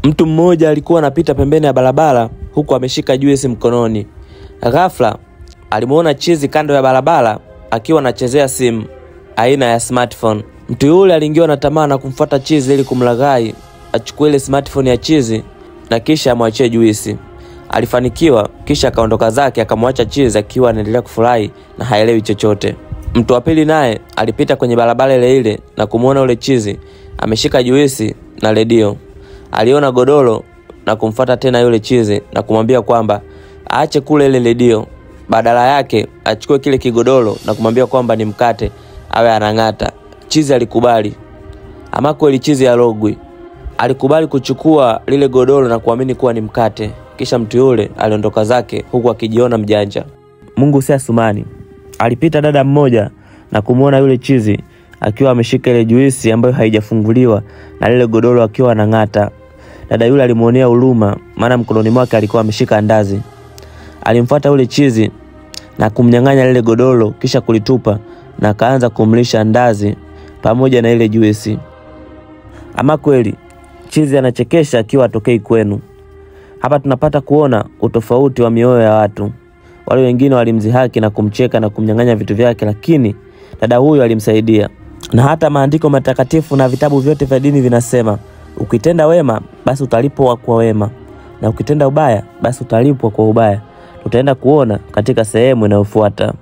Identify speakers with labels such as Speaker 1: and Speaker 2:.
Speaker 1: Mtu mmoja alikuwa anapita pembeni ya barabara huku ameshika juisi mkononi. Ghafla alimuona chizi kando ya barabara akiwa anachezea simu aina ya smartphone. Mtu yule aliingiwa na tamaa na kumfuata chizi ili kumlaghai achukue ile smartphone ya chizi na kisha amwachie juisi. Alifanikiwa, kisha akaondoka zake akamwacha chizi akiwa anaendelea kufurahi na haelewi chochote. Mtu wa pili naye alipita kwenye barabara ile na kumuona ule chizi ameshika juisi na redio. Aliona godoro na kumfuata tena yule chizi na kumwambia kwamba aache kule ile redio, badala yake achukue kile kigodoro na kumwambia kwamba ni mkate awe anang'ata. Chizi alikubali. Ama kweli chizi alogwi. Alikubali kuchukua lile godoro na kuamini kuwa ni mkate. Kisha mtu yule aliondoka zake huku akijiona mjanja. Mungu si Asumani. Alipita dada mmoja na kumuona yule chizi akiwa ameshika ile juisi ambayo haijafunguliwa na lile godoro akiwa anang'ata. Dada yule alimuonea huruma maana mkononi mwake alikuwa ameshika andazi. Alimfuata yule chizi na kumnyang'anya lile godoro kisha kulitupa na akaanza kumlisha andazi pamoja na ile juisi. Ama kweli chizi anachekesha akiwa atokei kwenu. Hapa tunapata kuona utofauti wa mioyo ya watu. Wale wengine walimzihaki na kumcheka na kumnyang'anya vitu vyake, lakini dada huyu alimsaidia. Na hata maandiko matakatifu na vitabu vyote vya dini vinasema ukitenda wema basi utalipwa kwa wema, na ukitenda ubaya basi utalipwa kwa ubaya. Tutaenda kuona katika sehemu inayofuata.